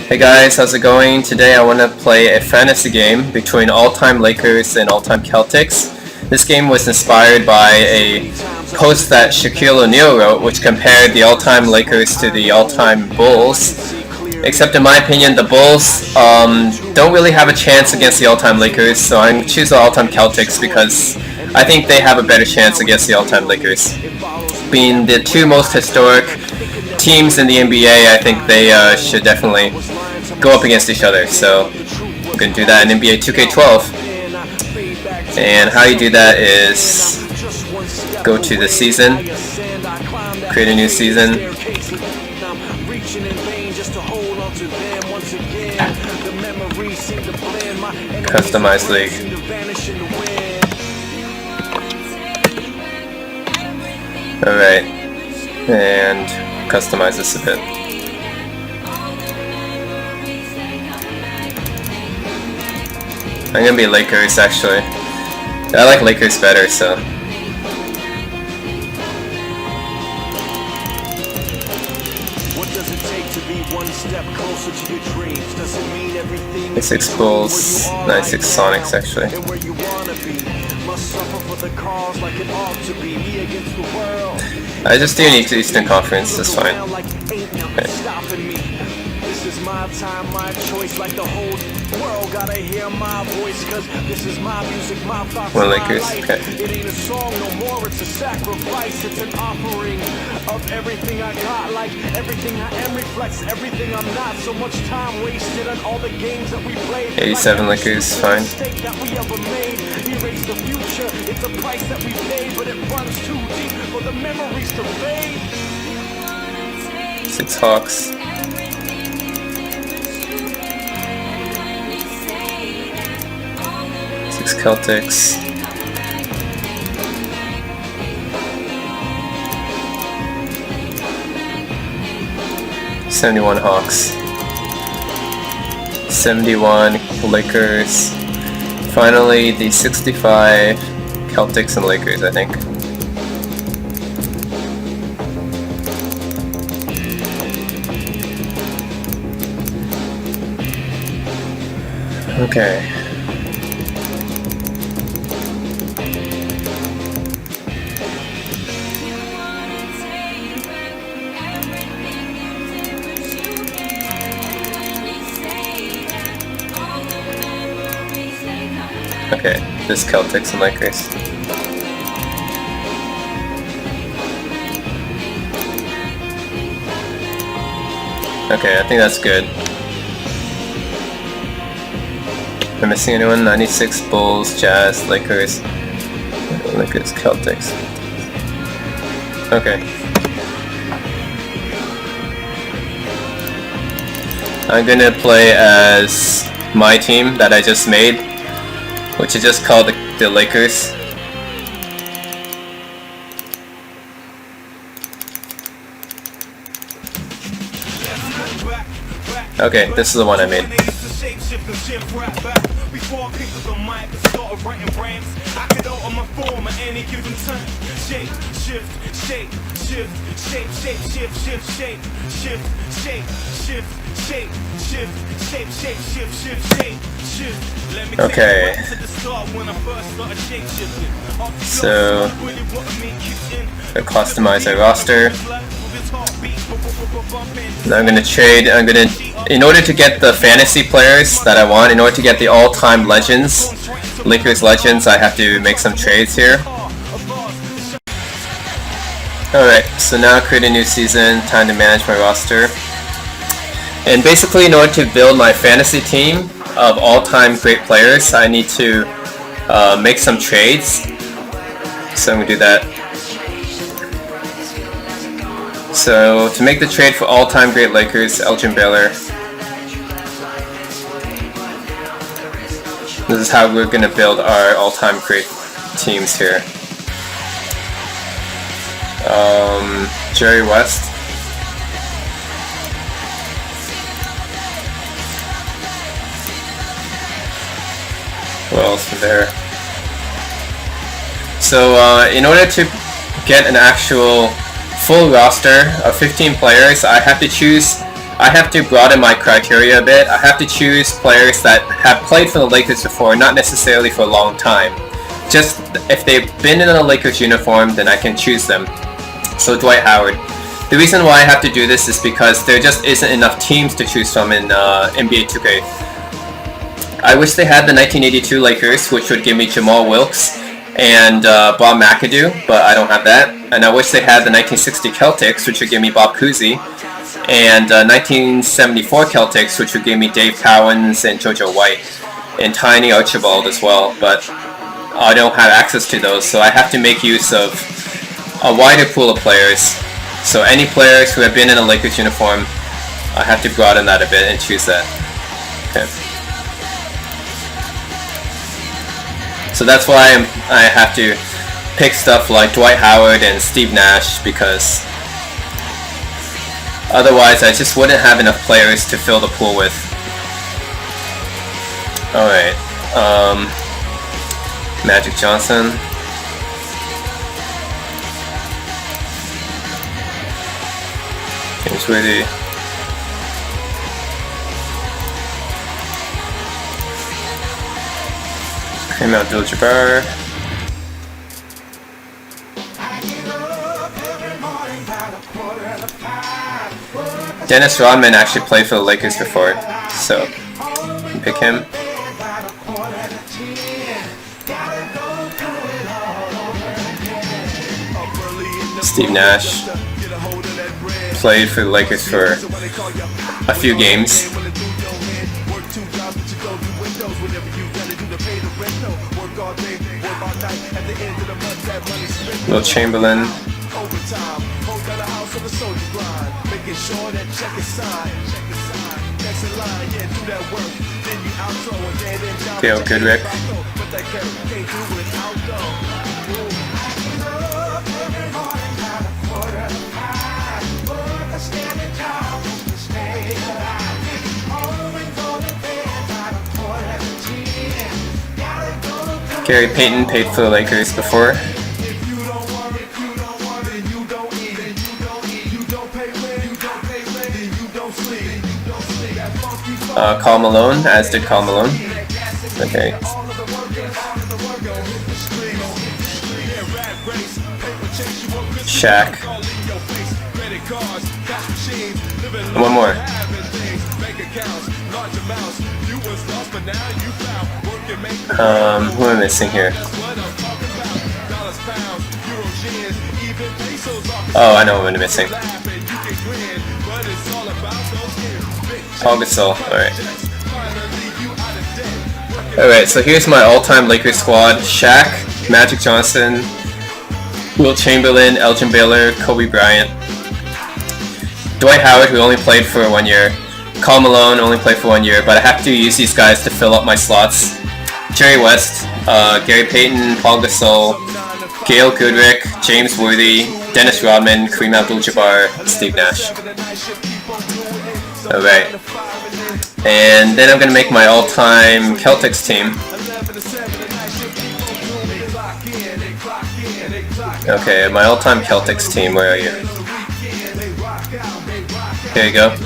Hey guys, how's it going? Today I want to play a fantasy game between all-time Lakers and all-time Celtics. This game was inspired by a post that Shaquille O'Neal wrote, which compared the all-time Lakers to the all-time Bulls. Except in my opinion, the Bulls don't really have a chance against the all-time Lakers, so I'm going to choose the all-time Celtics because I think they have a better chance against the all-time Lakers. Being the two most historic teams in the NBA, I think they should definitely go up against each other. So I'm going to do that in NBA 2K12. And how you do that is go to the season, create a new season, customize league. Alright, and customize this a bit. I'm gonna be Lakers actually. I like Lakers better, so. What does it take to be one step closer to your dreams? Does it mean everything? 96 Bulls, 96 Sonics actually. And where you wanna be? Must suffer for the cause like it ought to be. Me against the world. I just do an Eastern Conference, that's fine. Okay. This is my time, my choice, like the whole world gotta hear my voice, cause this is my music, my thoughts, One my Lakers, life. okay. It ain't a song no more, it's a sacrifice, it's an offering of everything I got, like everything I am reflects everything I'm not. So much time wasted on all the games that we played. 87 Lakers, fine. That we ever made. Erase the future, it's a price that we pay, but it runs too deep for the memories to fade. 6 Hawks. 6 Celtics. 71 Hawks. 71 Lakers. Finally, the 65 Celtics and Lakers, I think. Okay. Okay, this Celtics and Lakers. Okay, I think that's good. Am I missing anyone? 96 Bulls, Jazz, Lakers, Celtics. Okay. I'm gonna play as my team that I just made, which is just called the Lakers. Okay, this is the one I made. Before I picked up the mic and started writing rhymes, I could alter my form at any given time. Shape, shift, shape, shift, shape, shape, shift, shift, shape, shift, shape, shift, shape, shift, shape, shape, shift, shift, shape, shift. Let me take you back to the start when I first started shape shifting. So I customize our roster. Now I'm gonna trade. In order to get the fantasy players that I want, in order to get the all-time legends, Lakers legends, I have to make some trades here. Alright, so now create a new season, time to manage my roster. And basically, in order to build my fantasy team of all-time great players, I need to make some trades. So I'm gonna do that. So to make the trade for all-time great Lakers, Elgin Baylor. This is how we're gonna build our all-time great teams here. Jerry West. Who else is there? So in order to get an actual full roster of 15 players, I have to choose I have to broaden my criteria a bit. I have to choose players that have played for the Lakers before, not necessarily for a long time. Just if they've been in a Lakers uniform, then I can choose them. So Dwight Howard. The reason why I have to do this is because there just isn't enough teams to choose from in NBA 2K. I wish they had the 1982 Lakers, which would give me Jamal Wilkes and Bob McAdoo, but I don't have that. And I wish they had the 1960 Celtics, which would give me Bob Cousy, and 1974 Celtics, which would give me Dave Cowens and JoJo White, and Tiny Archibald as well, but I don't have access to those, so I have to make use of a wider pool of players. So any players who have been in a Lakers uniform, I have to broaden that a bit and choose that. Okay. So that's why I have to pick stuff like Dwight Howard and Steve Nash, because otherwise I just wouldn't have enough players to fill the pool with. Alright, Magic Johnson. James Worthy. Kareem Abdul-Jabbar. Dennis Rodman actually played for the Lakers before, so you can pick him. Steve Nash played for the Lakers for a few games. Will Chamberlain. Gail Goodrick. Gary Payton played for the Lakers before. Karl Malone, as did Karl Malone. Okay. Shaq. And one more. Who am I missing here? Oh, I know what I'm missing. Paul Gasol, alright, so here's my all-time Lakers squad. Shaq, Magic Johnson, Will Chamberlain, Elgin Baylor, Kobe Bryant, Dwight Howard, who only played for 1 year, Karl Malone only played for 1 year, but I have to use these guys to fill up my slots. Jerry West, Gary Payton, Paul Gasol, Gail Goodrick, James Worthy, Dennis Rodman, Kareem Abdul-Jabbar, Steve Nash. Alright, and then I'm going to make my all-time Celtics team. Okay, my all-time Celtics team, where are you? Here you go.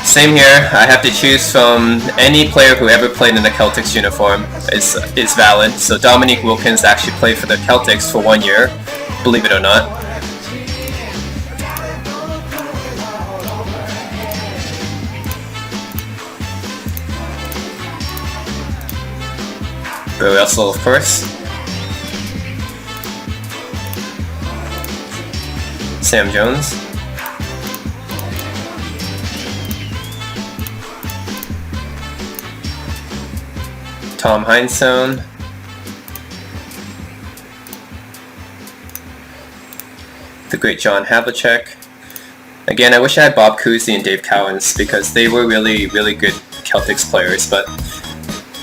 Same here, I have to choose from any player who ever played in a Celtics uniform is valid. So Dominique Wilkins actually played for the Celtics for 1 year, believe it or not. Bill Russell, of course. Sam Jones. Tom Heinsohn. The great John Havlicek. Again, I wish I had Bob Cousy and Dave Cowens because they were really, really good Celtics players, but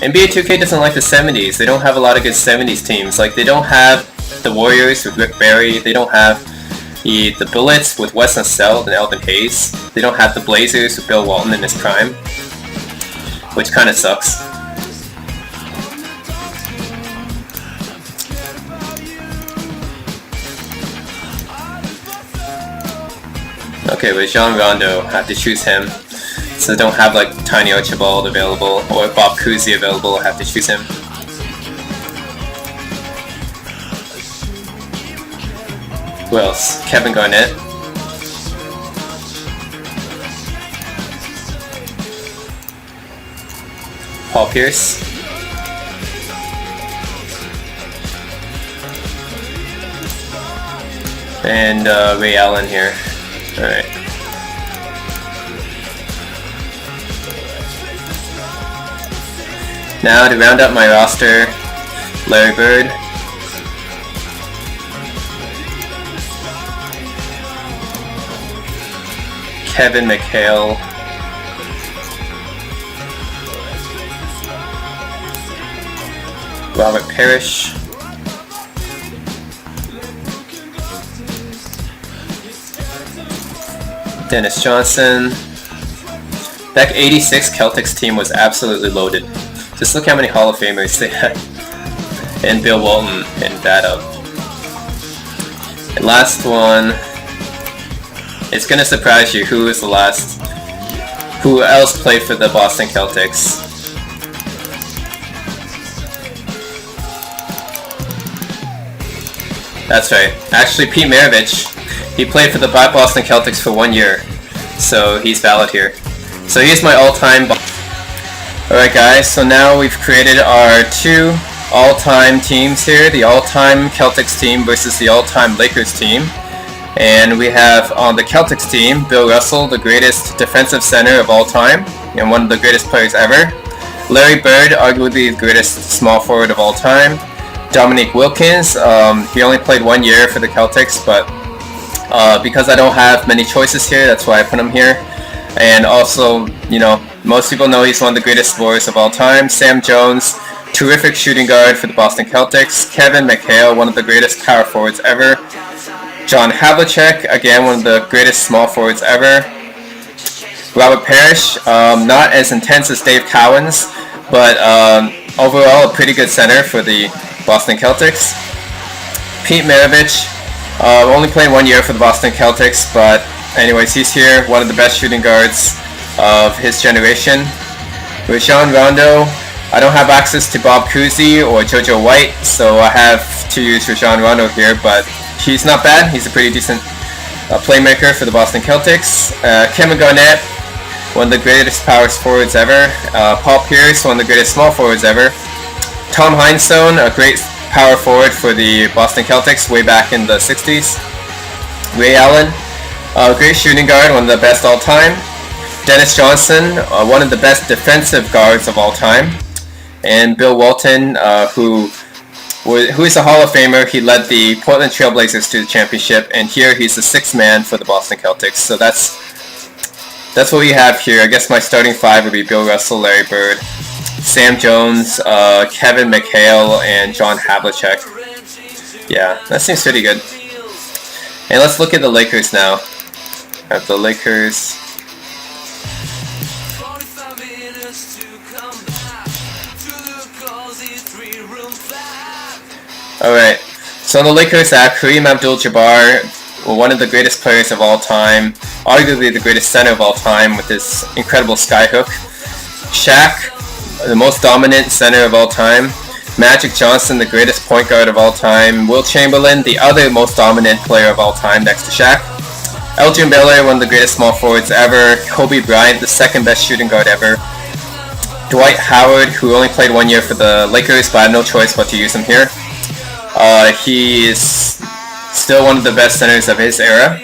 NBA 2K doesn't like the 70s. They don't have a lot of good 70s teams. Like, they don't have the Warriors with Rick Barry. They don't have the Bullets with Wes Unseld and Elvin Hayes. They don't have the Blazers with Bill Walton in his prime, which kind of sucks. Okay, with Jean Rondo, I have to choose him. So I don't have like Tiny Archibald available or Bob Cousy available, I have to choose him. Who else? Kevin Garnett. Paul Pierce. And Ray Allen here. Alright. Now to round up my roster, Larry Bird. Kevin McHale. Robert Parrish. Dennis Johnson. That 86 Celtics team was absolutely loaded. Just look how many Hall of Famers they had. And Bill Walton and that up. And last one. It's gonna surprise you who was the last. Who else played for the Boston Celtics? That's right. Actually, Pete Maravich. He played for the Boston Celtics for 1 year, so he's valid here. So here's my all-time. Alright guys, so now we've created our two all-time teams here, the all-time Celtics team versus the all-time Lakers team. And we have on the Celtics team, Bill Russell, the greatest defensive center of all time, and one of the greatest players ever. Larry Bird, arguably the greatest small forward of all time. Dominique Wilkins, he only played 1 year for the Celtics, but because I don't have many choices here, that's why I put him here. And also, you know, most people know he's one of the greatest scorers of all time. Sam Jones, terrific shooting guard for the Boston Celtics. Kevin McHale, one of the greatest power forwards ever. John Havlicek, again, one of the greatest small forwards ever. Robert Parrish, not as intense as Dave Cowens, but overall a pretty good center for the Boston Celtics. Pete Maravich, only played 1 year for the Boston Celtics, but anyways, he's here, one of the best shooting guards of his generation. Rajon Rondo, I don't have access to Bob Cousy or JoJo White, so I have to use Rajon Rondo here, but he's not bad. He's a pretty decent playmaker for the Boston Celtics. Kevin Garnett, one of the greatest power forwards ever. Paul Pierce, one of the greatest small forwards ever. Tom Heinsohn, a great power forward for the Boston Celtics way back in the 60s. Ray Allen, a great shooting guard, one of the best all time. Dennis Johnson, one of the best defensive guards of all time. And Bill Walton, who is a Hall of Famer. He led the Portland Trail Blazers to the championship, and here he's the sixth man for the Boston Celtics. So that's what we have here. I guess my starting five would be Bill Russell, Larry Bird, Sam Jones, Kevin McHale, and John Havlicek. Yeah, that seems pretty good. And let's look at the Lakers now. I have the Lakers. Alright, so on the Lakers I have Kareem Abdul-Jabbar, one of the greatest players of all time, arguably the greatest center of all time with his incredible skyhook. Shaq, the most dominant center of all time. Magic Johnson, the greatest point guard of all time. Wilt Chamberlain, the other most dominant player of all time next to Shaq. Elgin Baylor, one of the greatest small forwards ever. Kobe Bryant, the second best shooting guard ever. Dwight Howard, who only played 1 year for the Lakers, but I have no choice but to use him here. He is still one of the best centers of his era.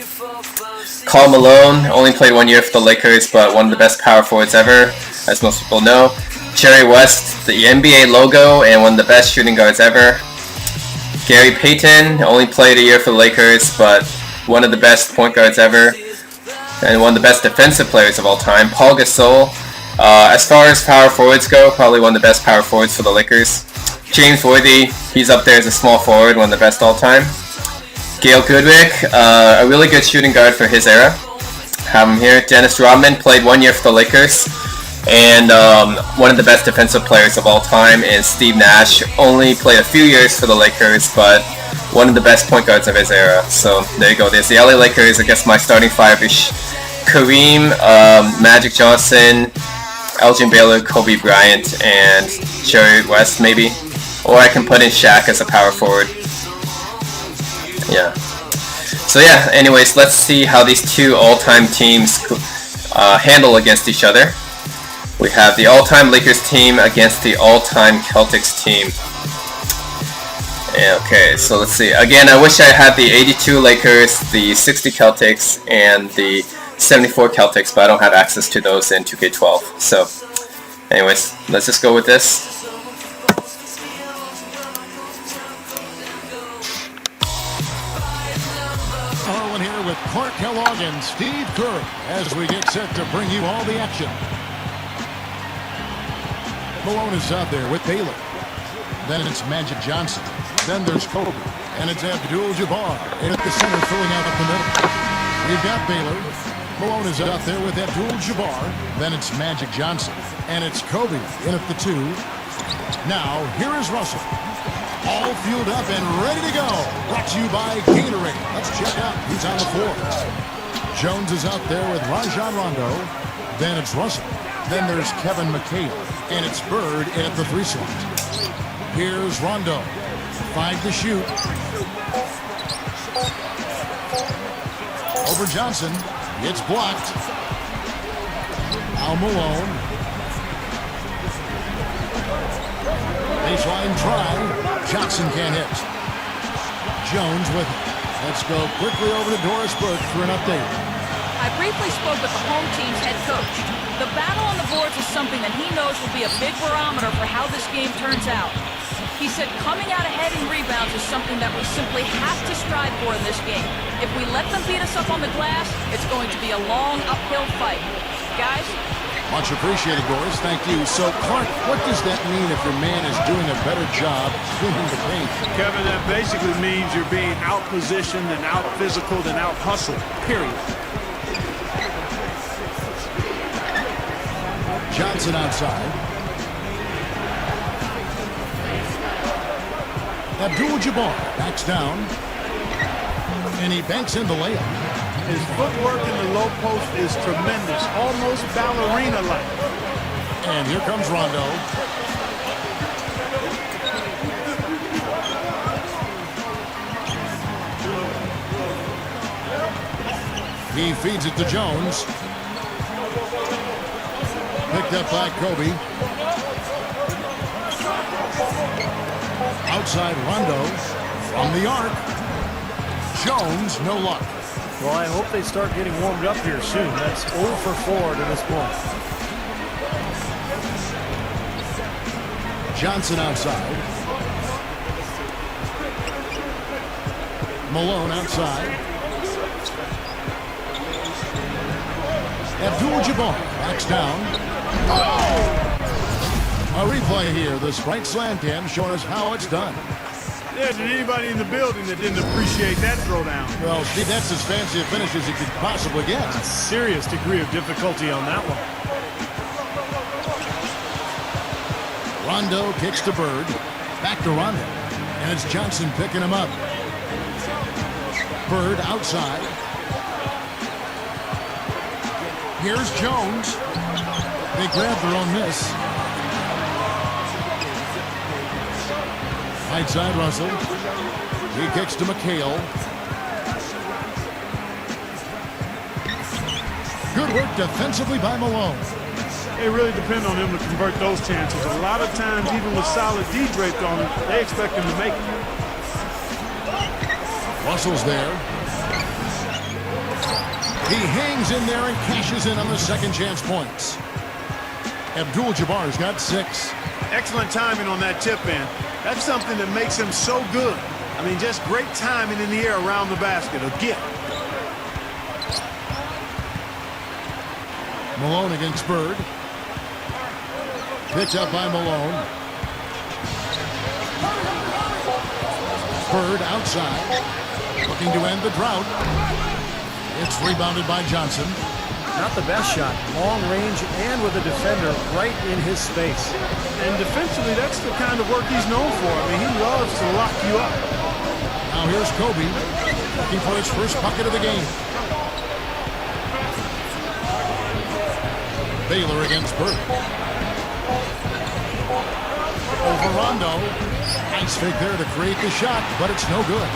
Karl Malone only played 1 year for the Lakers, but one of the best power forwards ever, as most people know. Jerry West, the NBA logo, and one of the best shooting guards ever. Gary Payton only played a year for the Lakers, but one of the best point guards ever, and one of the best defensive players of all time. Paul Gasol, as far as power forwards go, probably one of the best power forwards for the Lakers. James Worthy, he's up there as a small forward, one of the best all time. Gail Goodrick, a really good shooting guard for his era. Have him here. Dennis Rodman played 1 year for the Lakers, and one of the best defensive players of all time. And Steve Nash only played a few years for the Lakers, but one of the best point guards of his era. So there you go. There's the LA Lakers against my starting five is Kareem, Magic Johnson, Elgin Baylor, Kobe Bryant, and Jerry West maybe. Or I can put in Shaq as a power forward. Yeah. So yeah, anyways, let's see how these two all-time teams handle against each other. We have the all-time Lakers team against the all-time Celtics team. Okay, so let's see. Again, I wish I had the 82 Lakers, the 60 Celtics, and the 74 Celtics, but I don't have access to those in 2K12. So, anyways, let's just go with this. Harlan here with Clark Kellogg and Steve Kerr as we get set to bring you all the action. Malone is out there with Baylor. Then it's Magic Johnson. Then there's Kobe. And it's Abdul-Jabbar in at the center, filling out up the middle. We've got Baylor. Malone is out there with Abdul-Jabbar. Then it's Magic Johnson. And it's Kobe in at the 2. Now, here is Russell. All fueled up and ready to go. Brought to you by Gatorade. Let's check out who's on the floor. Jones is out there with Rajon Rondo. Then it's Russell. Then there's Kevin McHale. And it's Bird in at the 3 slot. Here's Rondo. 5 to shoot. Over Johnson. It's blocked. Al Malone. Baseline try. Johnson can't hit. Jones with it. Let's go quickly over to Doris Burke for an update. I briefly spoke with the home team's head coach. The battle on the boards is something that he knows will be a big barometer for how this game turns out. He said coming out ahead in rebounds is something that we simply have to strive for in this game. If we let them beat us up on the glass, it's going to be a long uphill fight. Guys? Much appreciated, Doris. Thank you. So, Clark, what does that mean if your man is doing a better job cleaning the paint? Kevin, that basically means you're being out-positioned and out-physicaled and out-hustled, period. Johnson outside. Abdul-Jabbar backs down. And he banks in the layup. His footwork in the low post is tremendous, almost ballerina-like. And here comes Rondo. He feeds it to Jones. Picked up by Kobe. Outside Rondo from the arc. Jones, no luck. Well, I hope they start getting warmed up here soon. That's 0 for 4 to this point. Johnson outside. Malone outside. Abdul-Jabbar backs down. A replay here. The Sprite Slam Cam showing us how it's done. Yeah, did anybody in the building that didn't appreciate that throwdown? Well, Steve, that's as fancy a finish as he could possibly get. A serious degree of difficulty on that one. Rondo kicks to Bird. Back to Rondo. And it's Johnson picking him up. Bird outside. Here's Jones. They grab their own miss. Right side Russell. He kicks to McHale. Good work defensively by Malone. It really depends on him to convert those chances. A lot of times, even with solid D draped on him, they expect him to make it. Russell's there. He hangs in there and cashes in on the second chance points. Abdul-Jabbar's got 6. Excellent timing on that tip in. That's something that makes him so good. I mean, just great timing in the air around the basket. A gift. Malone against Bird. Picked up by Malone. Bird outside. Looking to end the drought. It's rebounded by Johnson. Not the best shot. Long range and with a defender right in his space. And defensively, that's the kind of work he's known for. I mean, he loves to lock you up. Now here's Kobe, looking for his first bucket of the game. Baylor against Bird. Over Rondo. Nice fake there to create the shot, but it's no good.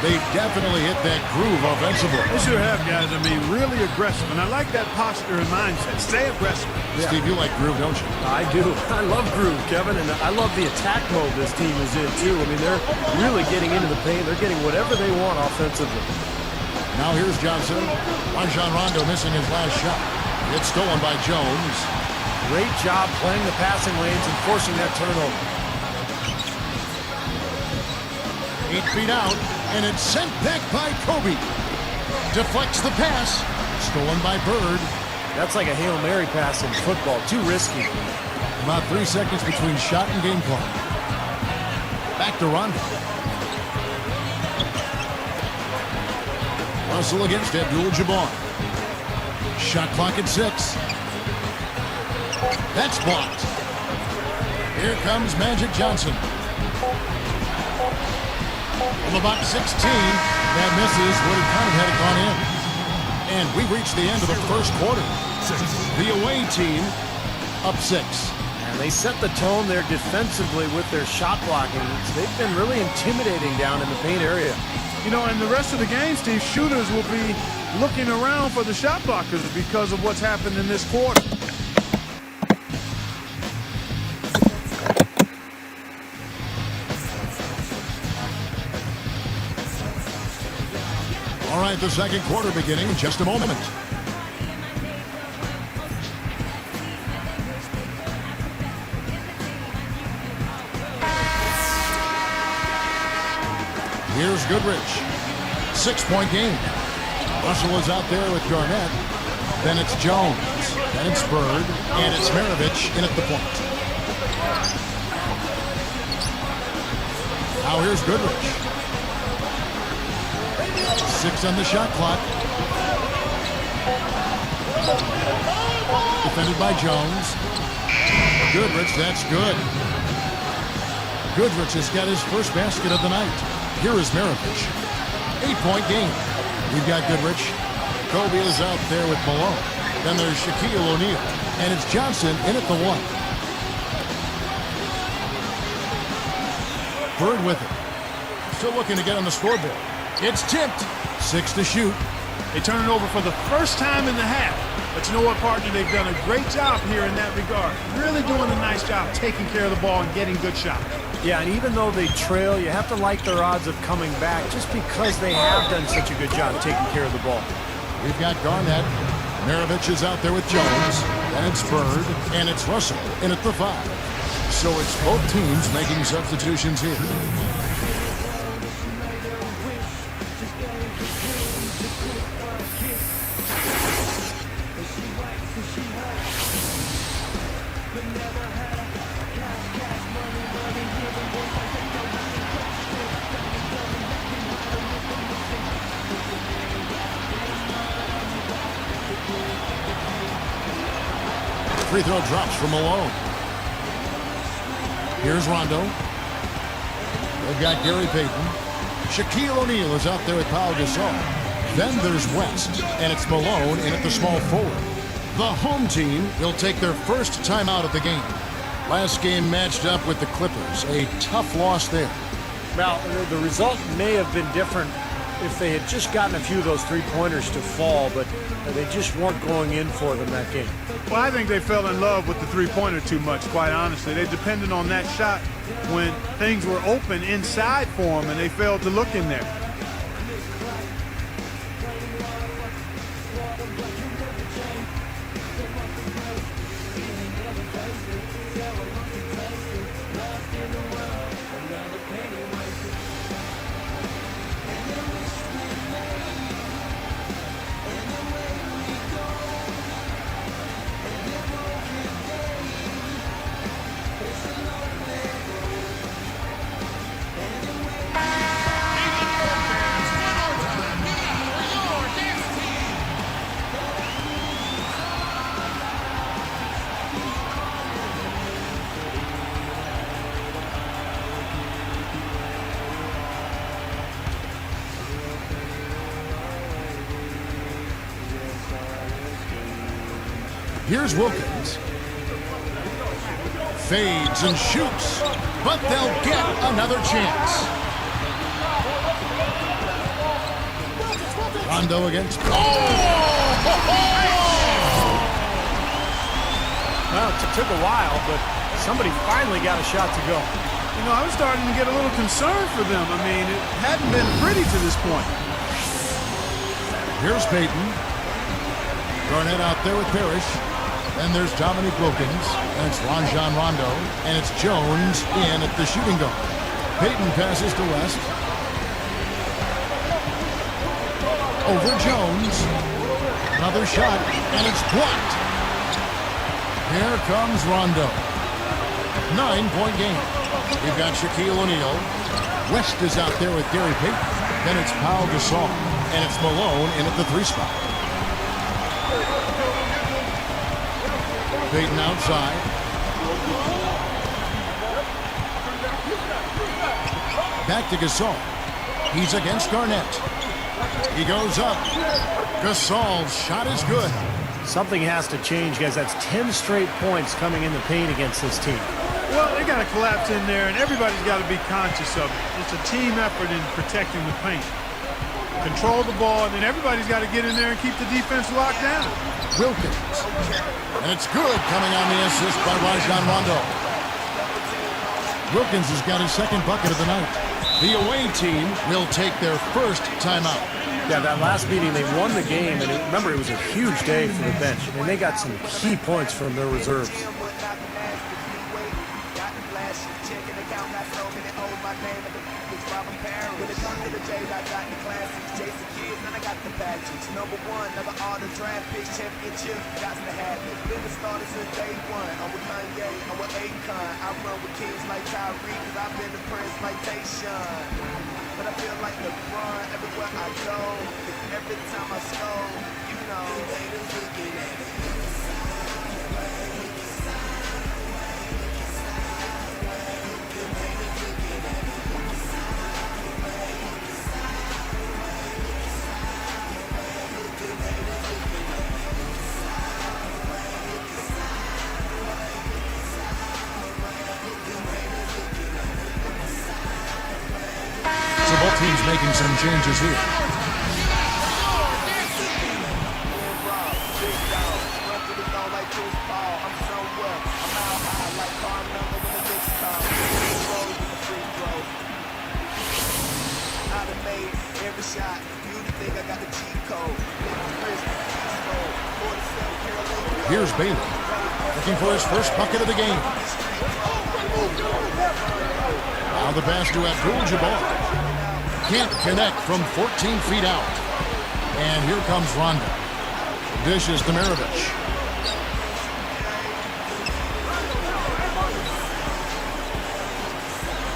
They definitely hit that groove offensively. They sure have, guys. I mean, really aggressive. And I like that posture and mindset. Stay aggressive. Yeah. Steve, you like groove, don't you? I do. I love groove, Kevin, and I love the attack mode this team is in, too. I mean, they're really getting into the paint. They're getting whatever they want offensively. Now here's Johnson. Rajon Rondo missing his last shot. It's stolen by Jones. Great job playing the passing lanes and forcing that turnover. 8 feet out, and it's sent back by Kobe. Deflects the pass. Stolen by Bird. That's like a Hail Mary pass in football. Too risky. About 3 seconds between shot and game clock. Back to Rondo. Russell against Abdul-Jabbar. Shot clock at 6. That's blocked. Here comes Magic Johnson. From about 16, that misses. Would have kind of had it gone in. And we reached the end of the first quarter. The away team up 6. And they set the tone there defensively with their shot blocking. They've been really intimidating down in the paint area. You know, and the rest of the game, Steve, shooters will be looking around for the shot blockers because of what's happened in this quarter. All right, the second quarter beginning in just a moment. Here's Goodrich. 6-point game. Russell is out there with Garnett. Then it's Jones. Then it's Bird. And it's Maravich in at the point. Now here's Goodrich. 6 on the shot clock. Defended by Jones. Goodrich, that's good. Goodrich has got his first basket of the night. Here is Maravich. 8-point game. We've got Goodrich. Kobe is out there with Malone. Then there's Shaquille O'Neal. And it's Johnson in at the 1. Bird with it. Still looking to get on the scoreboard. It's tipped. 6 to shoot. They turn it over for the first time in the half. But you know what, partner? They've done a great job here in that regard. Really doing a nice job taking care of the ball and getting good shots. Yeah, and even though they trail, you have to like their odds of coming back just because they have done such a good job taking care of the ball. We've got Garnett. Maravich is out there with Jones. Then it's Bird. And it's Russell in at the 5. So it's both teams making substitutions here. Free throw drops from Malone. Here's Rondo. They've got Gary Payton. Shaquille O'Neal is out there with Pau Gasol. Then there's West, and it's Malone in at the small forward. The home team will take their first timeout of the game. Last game matched up with the Clippers. A tough loss there. Well, the result may have been different if they had just gotten a few of those three-pointers to fall, but they just weren't going in for them that game. Well, I think they fell in love with the three-pointer too much, quite honestly. They depended on that shot when things were open inside for them, and they failed to look in there. Here's Wilkins. Fades and shoots, but they'll get another chance. Rondo against... Well, it took a while, but somebody finally got a shot to go. You know, I was starting to get a little concerned for them. I mean, it hadn't been pretty to this point. Here's Payton. Garnett out there with Parrish. Then there's Dominique Wilkins. And it's Rajon Rondo. And it's Jones in at the shooting guard. Payton passes to West. Over Jones. Another shot. And it's blocked. Here comes Rondo. 9-point game. We've got Shaquille O'Neal. West is out there with Gary Payton. Then it's Pau Gasol. And it's Malone in at the 3 spot. Payton outside. Back to Gasol. He's against Garnett. He goes up. Gasol's shot is good. Something has to change, guys. That's 10 straight points coming in the paint against this team. Well, they got to collapse in there, and everybody's got to be conscious of it. It's a team effort in protecting the paint. Control the ball, and then everybody's got to get in there and keep the defense locked down. Wilkins. And it's good coming on the assist by Rajon Rondo. Wilkins has got his second bucket of the night. The away team will take their first timeout. Yeah, that last meeting, they won the game, and remember, it was a huge day for the bench, and they got some key points from their reserves. Number one, never all the draft picks, championship, got to have it. Been the starter since day one. I'm with Kanye, I'm with Akon. I run with kings like Kyrie, cause I've been the prince like Tayshaun. But I feel like LeBron everywhere I go. Every time I score, you know, they just looking at me. Both teams making some changes here. Here's Bailey, looking for his first bucket of the game. Now the pass to Abdul-Jabbar. Can't connect from 14 feet out. And here comes Rondo. Dishes to Maravich.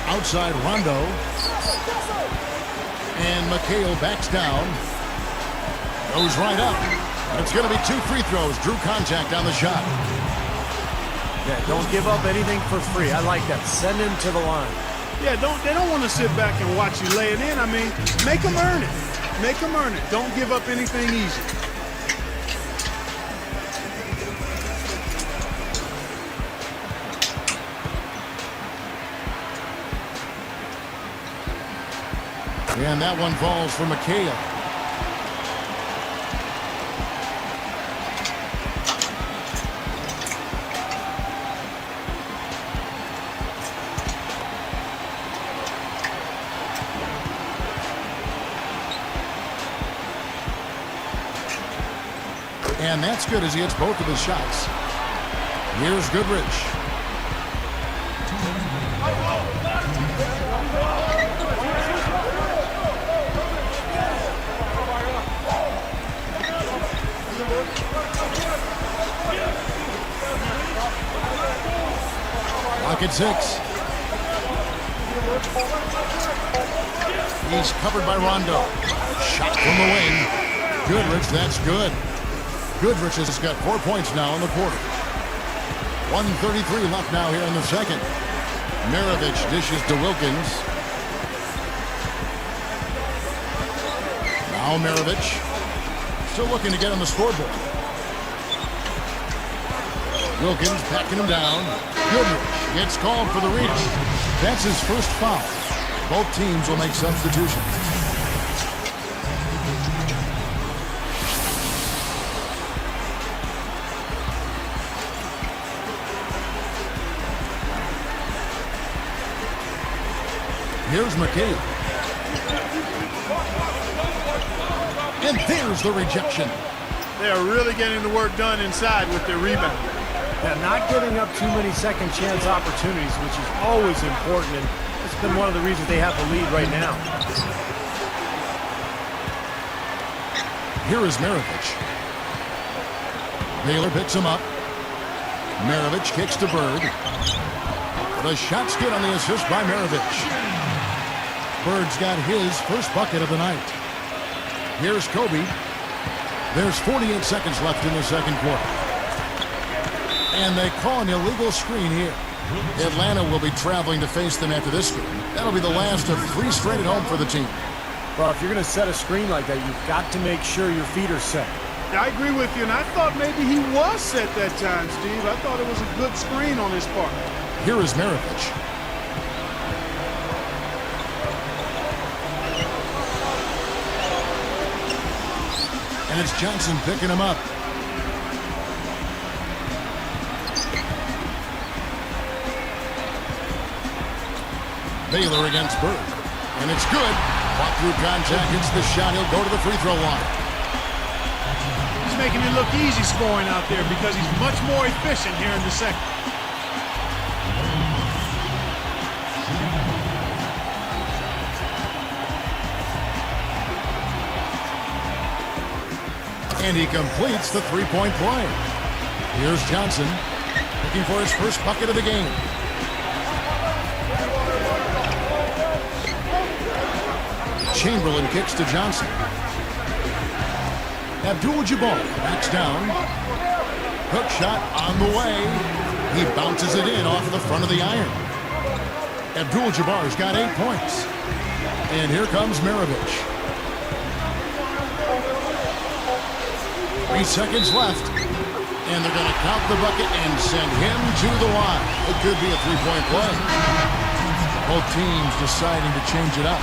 Outside Rondo. And McHale backs down. Goes right up. And it's going to be 2 free throws. Drew contact on the shot. Yeah, don't give up anything for free. I like that. Send him to the line. Yeah, they don't want to sit back and watch you lay it in. I mean, make them earn it. Make them earn it. Don't give up anything easy. And that one falls for McHale. And that's good as he hits both of his shots. Here's Goodrich. Lock at 6. He's covered by Rondo. Shot from the wing. Goodrich, that's good. Goodrich has got 4 points now in the quarter. 1:33 left now here in the second. Maravich dishes to Wilkins. Now Maravich still looking to get on the scoreboard. Wilkins backing him down. Goodrich gets called for the reach. That's his first foul. Both teams will make substitutions. Here's McCabe. And there's the rejection. They are really getting the work done inside with their rebound. Yeah, not giving up too many second chance opportunities, which is always important, and it's been one of the reasons they have the lead right now. Here is Maravich. Baylor picks him up. Maravich kicks to Bird. The shot's good on the assist by Maravich. Bird's got his first bucket of the night. Here's Kobe. There's 48 seconds left in the second quarter. And they call an illegal screen here. Atlanta will be traveling to face them after this game. That'll be the last of 3 straight at home for the team. Well, if you're going to set a screen like that, you've got to make sure your feet are set. I agree with you, and I thought maybe he was set that time, Steve. I thought it was a good screen on his part. Here is Maravich. And it's Johnson picking him up. Baylor against Bird. And it's good. Fought through contact, hits the shot. He'll go to the free throw line. He's making it look easy scoring out there because he's much more efficient here in the second. And he completes the three-point play. Here's Johnson looking for his first bucket of the game. Chamberlain kicks to Johnson. Abdul-Jabbar backs down. Hook shot on the way. He bounces it in off the front of the iron. Abdul-Jabbar's got 8 points. And here comes Maravich. 3 seconds left. And they're going to count the bucket and send him to the line. It could be a three-point play. Both teams deciding to change it up.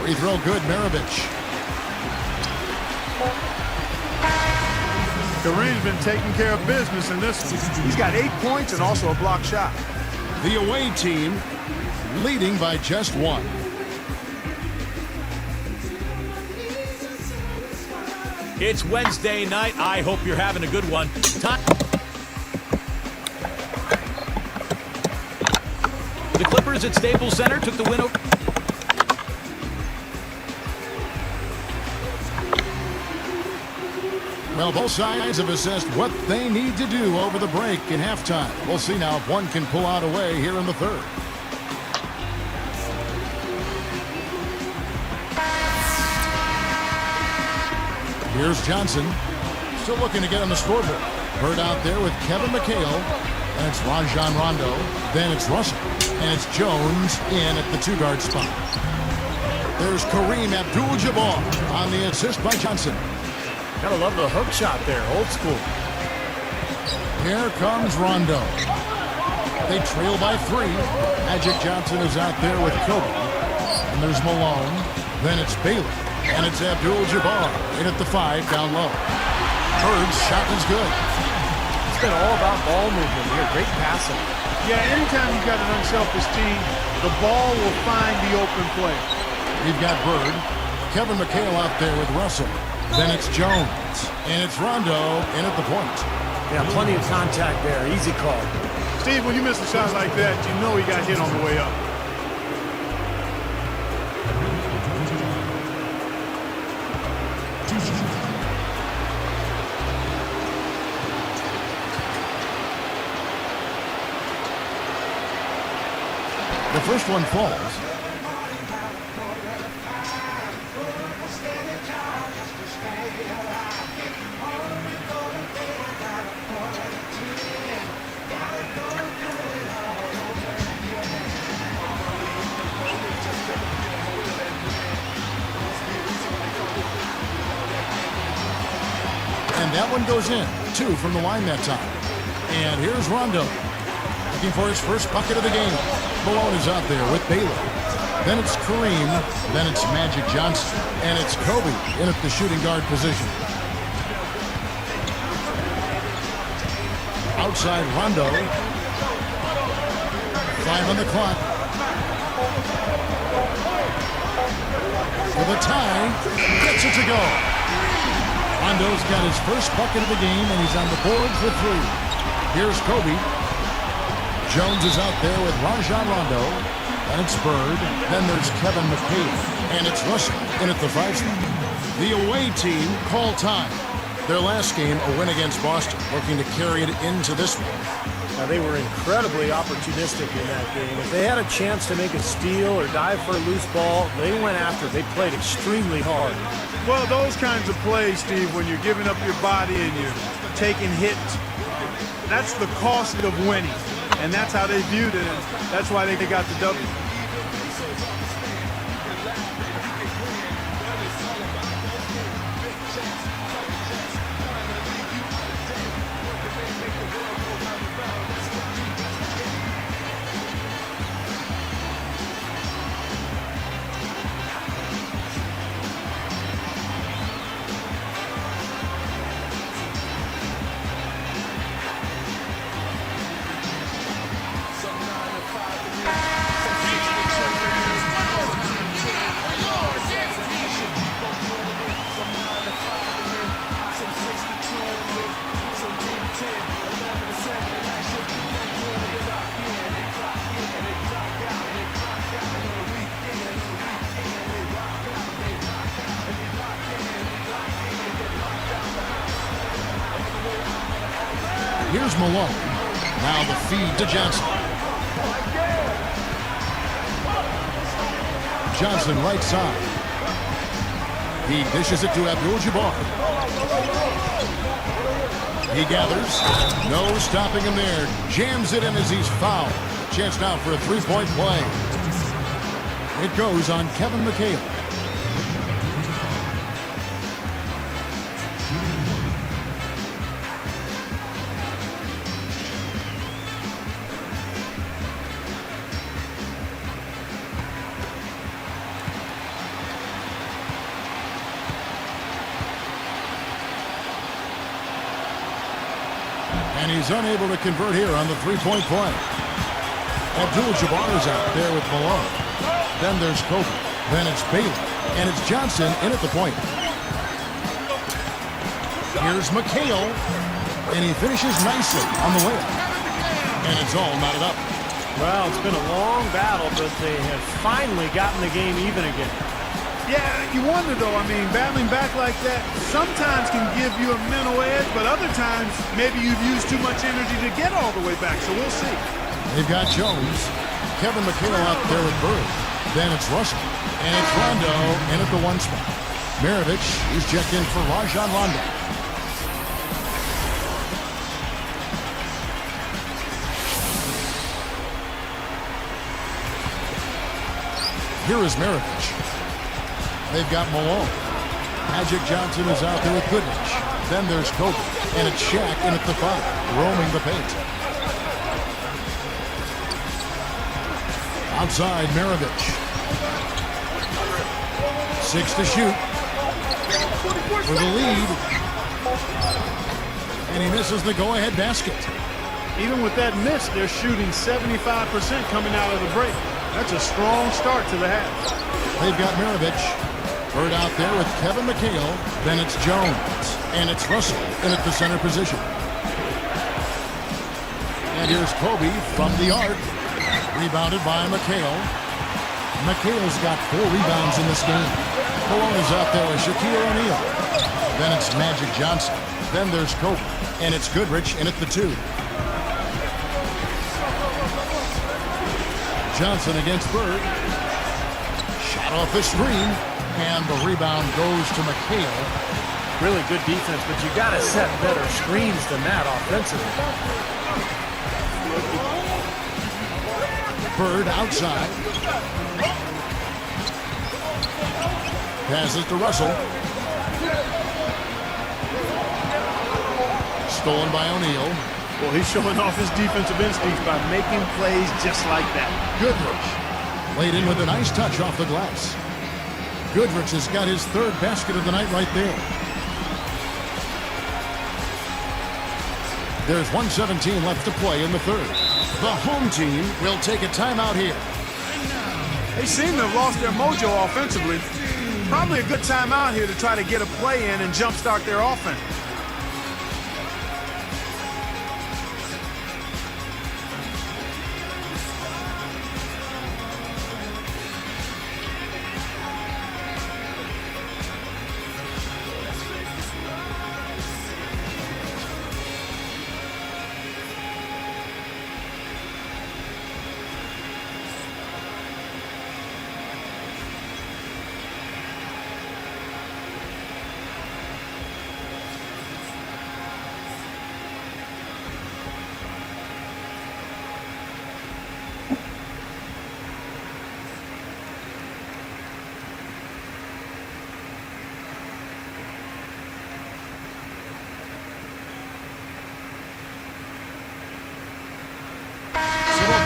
Free throw good, Maravich. Kareem's been taking care of business in this one. He's got 8 points and also a block shot. The away team leading by just 1. It's Wednesday night. I hope you're having a good one. The Clippers at Staples Center took the win over. Well, both sides have assessed what they need to do over the break in halftime. We'll see now if one can pull out a way here in the third. Here's Johnson. Still looking to get on the scoreboard. Bird out there with Kevin McHale. And it's Rajon Rondo. Then it's Russell. And it's Jones in at the 2-guard spot. There's Kareem Abdul-Jabbar on the assist by Johnson. Gotta love the hook shot there, old school. Here comes Rondo. They trail by 3. Magic Johnson is out there with Kobe. And there's Malone. Then it's Baylor. And it's Abdul-Jabbar in at the 5 down low. Bird's shot is good. It's been all about ball movement here. Great passing. Yeah, anytime you've got an unselfish team, the ball will find the open play. We've got Bird. Kevin McHale out there with Russell. Then it's Jones. And it's Rondo in at the point. Yeah, plenty of contact there. Easy call. Steve, when you miss a shot like that, you know he got hit on the way up. The first one falls. And that one goes in. 2 from the line that time. And here's Rondo. Looking for his first bucket of the game. Malone is out there with Baylor. Then it's Kareem. Then it's Magic Johnson. And it's Kobe in at the shooting guard position. Outside Rondo. 5 on the clock. For the tie. Gets it to go. Rondo's got his first bucket of the game, and he's on the board for 3. Here's Kobe. Jones is out there with Rajon Rondo. And it's Bird. Then there's Kevin McHale. And it's Russell in at the 5 spot. The away team call time. Their last game, a win against Boston, looking to carry it into this one. Now, they were incredibly opportunistic in that game. If they had a chance to make a steal or dive for a loose ball, they went after it. They played extremely hard. Well, those kinds of plays, Steve, when you're giving up your body and you're taking hits, that's the cost of winning. And that's how they viewed it, and that's why they got the W. Here's Malone. Now the feed to Johnson. Johnson right side. He dishes it to Abdul-Jabbar. He gathers. No stopping him there. Jams it in as he's fouled. Chance now for a three-point play. It goes on Kevin McHale. And he's unable to convert here on the three-point play. Abdul-Jabbar is out there with Malone. Then there's Kobe. Then it's Baylor. And it's Johnson in at the point. Here's McHale. And he finishes nicely on the layup. And it's all knotted up. Well, it's been a long battle, but they have finally gotten the game even again. Yeah, you wonder, though, I mean, battling back like that sometimes can give you a mental edge, but other times maybe you've used too much energy to get all the way back, so we'll see. They've got Jones. Kevin McHale out there with Bird. Then it's Russell. And it's Rondo in at the 1 spot. Maravich is checked in for Rajon Rondo. Here is Maravich. They've got Malone. Magic Johnson is out there with Goodrich. Then there's Kobe. And it's Shaq in at the 5, roaming the paint. Outside, Maravich. 6 to shoot. For the lead. And he misses the go-ahead basket. Even with that miss, they're shooting 75% coming out of the break. That's a strong start to the half. They've got Maravich. Bird out there with Kevin McHale. Then it's Jones. And it's Russell in at the center position. And here's Kobe from the arc. Rebounded by McHale. McHale's got 4 rebounds in this game. Malone is out there with Shaquille O'Neal. Then it's Magic Johnson. Then there's Kobe. And it's Goodrich in at the 2. Johnson against Bird. Shot off the screen. And the rebound goes to McHale. Really good defense, but you got to set better screens than that offensively. Bird outside. Passes to Russell. Stolen by O'Neal. Well, he's showing off his defensive instincts by making plays just like that. Goodrich laid in with a nice touch off the glass. Goodrich has got his third basket of the night right there. There's 1:17 left to play in the third. The home team will take a timeout here. They seem to have lost their mojo offensively. Probably a good time out here to try to get a play in and jumpstart their offense.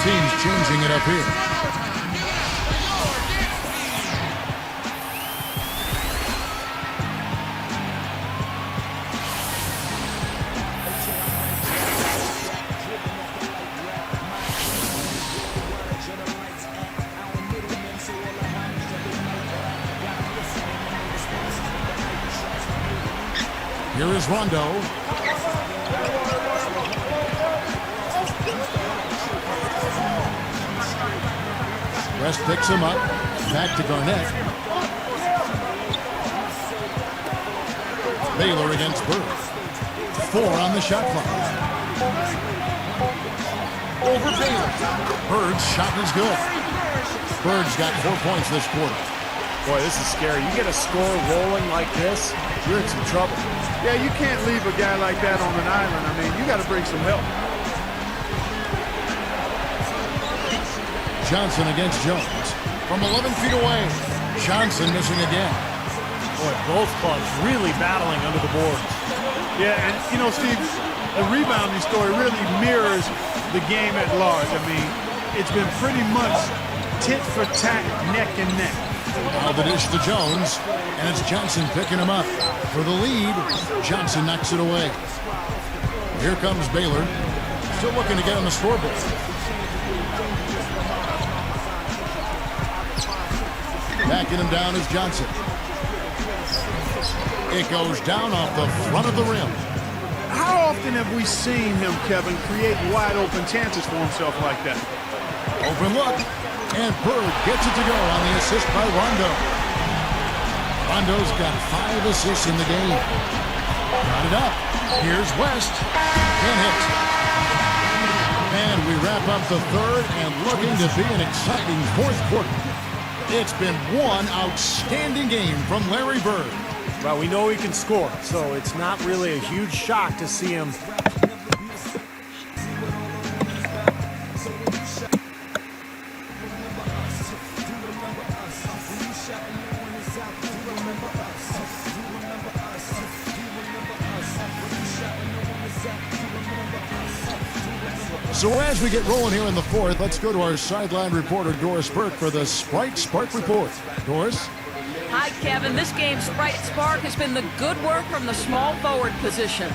Teams changing it up here. Here is Rondo. West picks him up. Back to Garnett. Baylor against Bird. 4 on the shot clock. Over Baylor. Bird's shot is good. Bird's got 4 points this quarter. Boy, this is scary. You get a score rolling like this, you're in some trouble. Yeah, you can't leave a guy like that on an island. I mean, you got to bring some help. Johnson against Jones. From 11 feet away. Johnson missing again. Boy, both clubs really battling under the boards. Yeah, and you know, Steve, the rebounding story really mirrors the game at large. I mean, it's been pretty much tit for tat, neck and neck. Now the dish to Jones, and it's Johnson picking him up. For the lead, Johnson knocks it away. Here comes Baylor. Still looking to get on the scoreboard. Backing him down is Johnson. It goes down off the front of the rim. How often have we seen him, Kevin, create wide open chances for himself like that? Open look. And Bird gets it to go on the assist by Rondo. Rondo's got 5 assists in the game. Got it up. Here's West. Can't hit. And we wrap up the third and looking to be an exciting fourth quarter. It's been one outstanding game from Larry Bird. Well, we know he can score, so it's not really a huge shock to see him. So as we get rolling here in the fourth, let's go to our sideline reporter, Doris Burke, for the Sprite Spark Report. Doris? Hi, Kevin. This game's Sprite Spark has been the good work from the small forward position.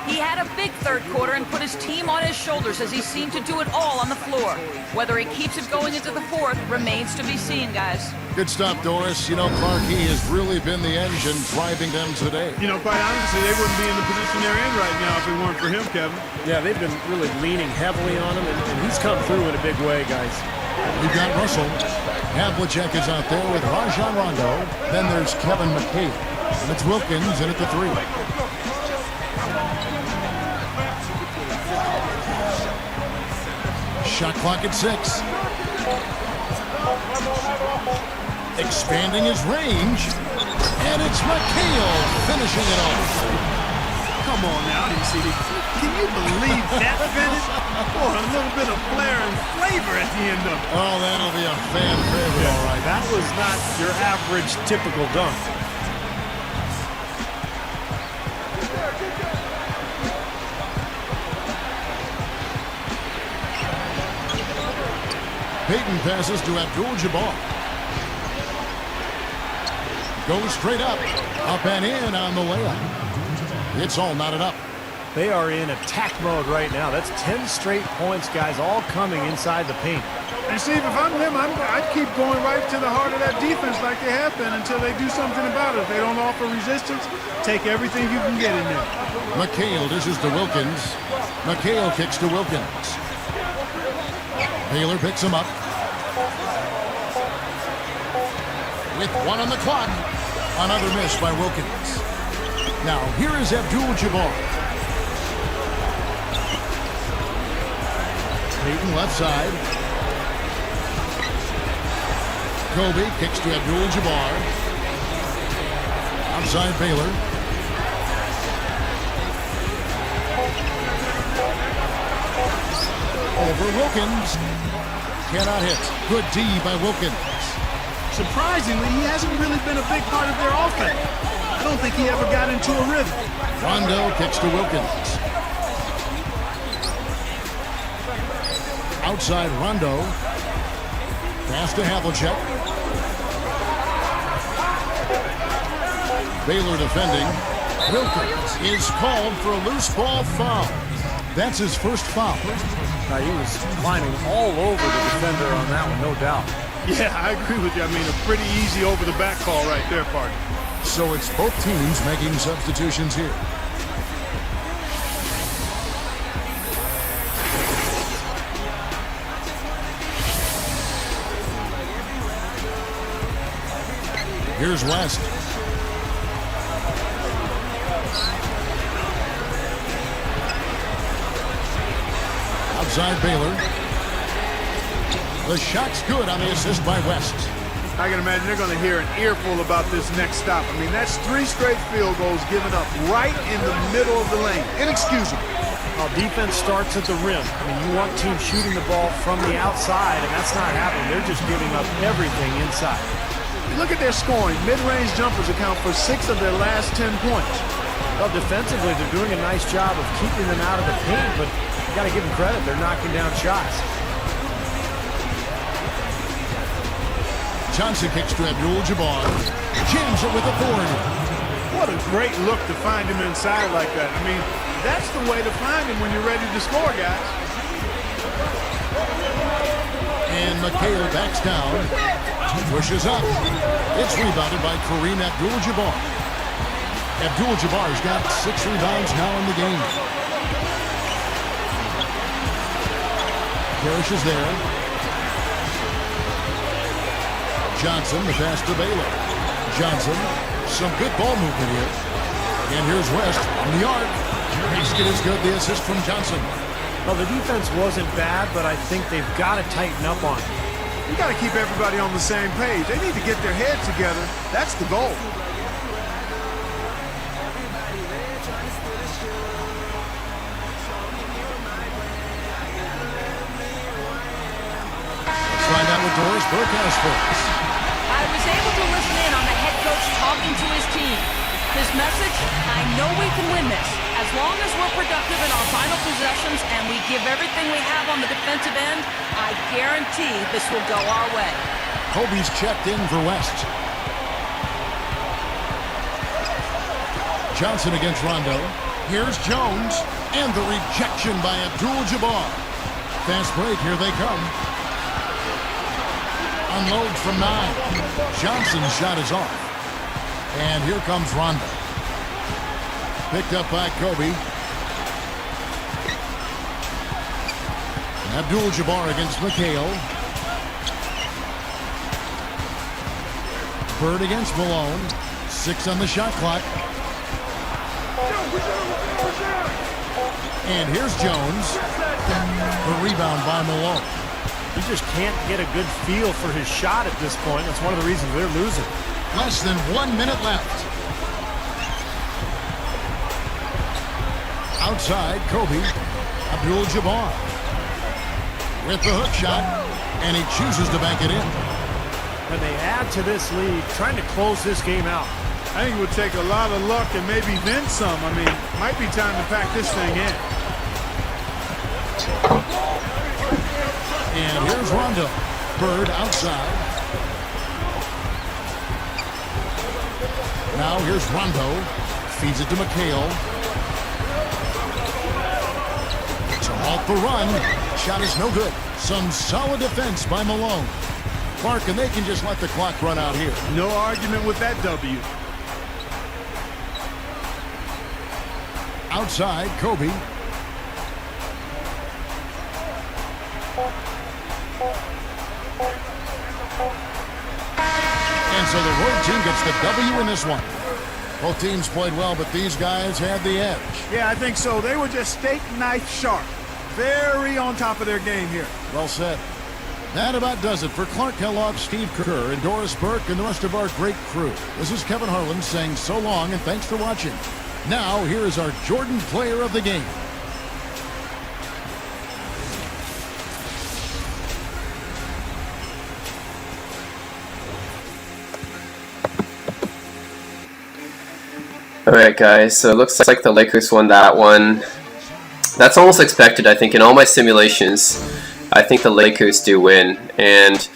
He had a big third quarter and put his team on his shoulders as he seemed to do it all on the floor. Whether he keeps it going into the fourth remains to be seen, guys. Good stuff, Doris. You know, Clarkey has really been the engine driving them today. You know, quite honestly, they wouldn't be in the position they're in right now if it weren't for him, Kevin. Yeah, they've been really leaning heavily on him, and he's come through in a big way, guys. We've got Russell. Havlicek is out there with Rajon Rondo. Then there's Kevin McCabe. And it's Wilkins in at the 3. Shot clock at 6. Expanding his range. And it's McHale finishing it off. Come on now, DCD. Can you believe that finish? Boy, a little bit of flair and flavor at the end of it. Oh, that'll be a fan favorite, all right. That was not your average, typical dunk. Peyton passes to Abdul-Jabbar. Goes straight up. Up and in on the layup. It's all knotted up. They are in attack mode right now. That's 10 straight points, guys, all coming inside the paint. And Steve, if I'm them, I'd keep going right to the heart of that defense like they have been until they do something about it. If they don't offer resistance, take everything you can get in there. McHale dishes to Wilkins. McHale kicks to Wilkins. Baylor picks him up. With 1 on the clock. Another miss by Wilkins. Now, here is Abdul-Jabbar. Peyton left side. Kobe kicks to Abdul-Jabbar. Outside Baylor. Over Wilkins. Cannot hit. Good D by Wilkins. Surprisingly, he hasn't really been a big part of their offense. I don't think he ever got into a rhythm. Rondo kicks to Wilkins. Outside Rondo. Pass to Havlicek. Baylor defending. Wilkins is called for a loose ball foul. That's his first foul. He was climbing all over the defender on that one, no doubt. Yeah, I agree with you. I mean, a pretty easy over-the-back call right there, partner. So it's both teams making substitutions here. Here's West. Outside Baylor. The shot's good on the assist by West. I can imagine they're going to hear an earful about this next stop. I mean, that's 3 straight field goals given up right in the middle of the lane. Inexcusable. Well, defense starts at the rim. I mean, you want teams shooting the ball from the outside, and that's not happening. They're just giving up everything inside. Look at their scoring. Mid-range jumpers account for 6 of their last 10 points. Well, defensively, they're doing a nice job of keeping them out of the paint, but you got to give them credit. They're knocking down shots. Johnson kicks to Abdul-Jabbar. Jams it with authority. What a great look to find him inside like that. I mean, that's the way to find him when you're ready to score, guys. And McHale backs down. Pushes up. It's rebounded by Kareem Abdul-Jabbar. Abdul-Jabbar's got 6 rebounds now in the game. Parrish is there. Johnson, the pass to Baylor. Johnson, some good ball movement here. And here's West on the arc. Basket is good, the assist from Johnson. Well, the defense wasn't bad, but I think they've got to tighten up on it. You got to keep everybody on the same page. They need to get their heads together. That's the goal. Let's find out what Doris Burke has for us. I was able to listen in on the head coach talking to his team. His message, I know we can win this. As long as we're productive in our final possessions and we give everything we have on the defensive end, I guarantee this will go our way. Kobe's checked in for West. Johnson against Rondo. Here's Jones. And the rejection by Abdul-Jabbar. Fast break, here they come. Unload from 9. Johnson's shot is off. And here comes Rondo. Picked up by Kobe. Abdul-Jabbar against McHale. Bird against Malone. 6 on the shot clock. And here's Jones. The rebound by Malone. You just can't get a good feel for his shot at this point. That's one of the reasons they're losing. Less than 1 minute left. Outside, Kobe. Abdul-Jabbar with the hook shot, and he chooses to bank it in. And they add to this lead, trying to close this game out. I think it would take a lot of luck and maybe then some. I mean, might be time to pack this thing in. And here's Rondo. Bird outside. Now here's Rondo. Feeds it to McHale. To halt the run. Shot is no good. Some solid defense by Malone. Clark, and they can just let the clock run out here. No argument with that W. Outside, Kobe. And so the road team gets the W in this one. Both teams played well, but these guys had the edge. Yeah, I think so. They were just steak knife sharp. Very on top of their game here. Well said. That about does it for Clark Kellogg, Steve Kerr, and Doris Burke, and the rest of our great crew. This is Kevin Harlan saying so long and thanks for watching. Now, here is our Jordan Player of the Game. Alright guys, so it looks like the Lakers won that one. That's almost expected, I think. In all my simulations, I think the Lakers do win. And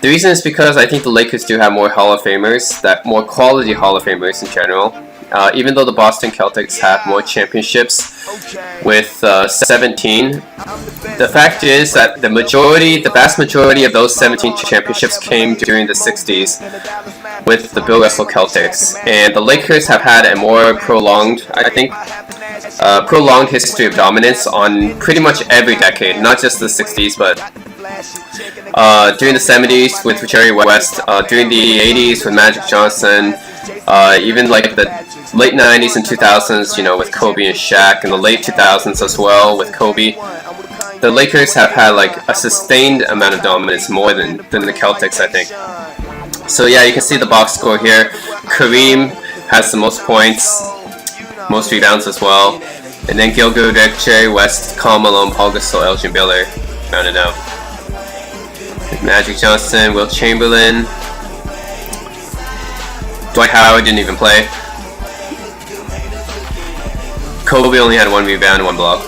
the reason is because I think the Lakers do have more Hall of Famers, more quality Hall of Famers in general. Even though the Boston Celtics have more championships with 17, the fact is that the vast majority of those 17 championships came during the 60s with the Bill Russell Celtics. And the Lakers have had a more prolonged history of dominance on pretty much every decade, not just the 60s, but during the 70s with Jerry West, during the 80s with Magic Johnson, even like the late 90s and 2000s, you know, with Kobe and Shaq, and the late 2000s as well with Kobe. The Lakers have had like a sustained amount of dominance, more than the Celtics, I think. So yeah, you can see the box score here. Kareem has the most points, most rebounds as well. And then Gil Goodrich, Jerry West, Karl Malone, Paul Gasol, Elgin Miller, rounded out. Magic Johnson, Wilt Chamberlain, Dwight Howard didn't even play. Kobe only had 1 rebound and 1 block.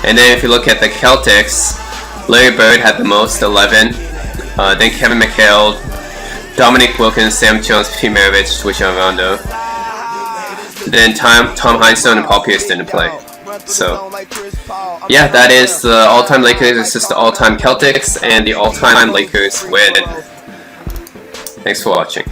And then if you look at the Celtics, Larry Bird had the most, 11. Then Kevin McHale, Dominique Wilkins, Sam Jones, P. Maravich, Luciano Rondo. Then Tom Heinsohn and Paul Pierce didn't play. So, yeah, that is the all-time Lakers versus the all-time Celtics, and the all-time Lakers win. Thanks for watching.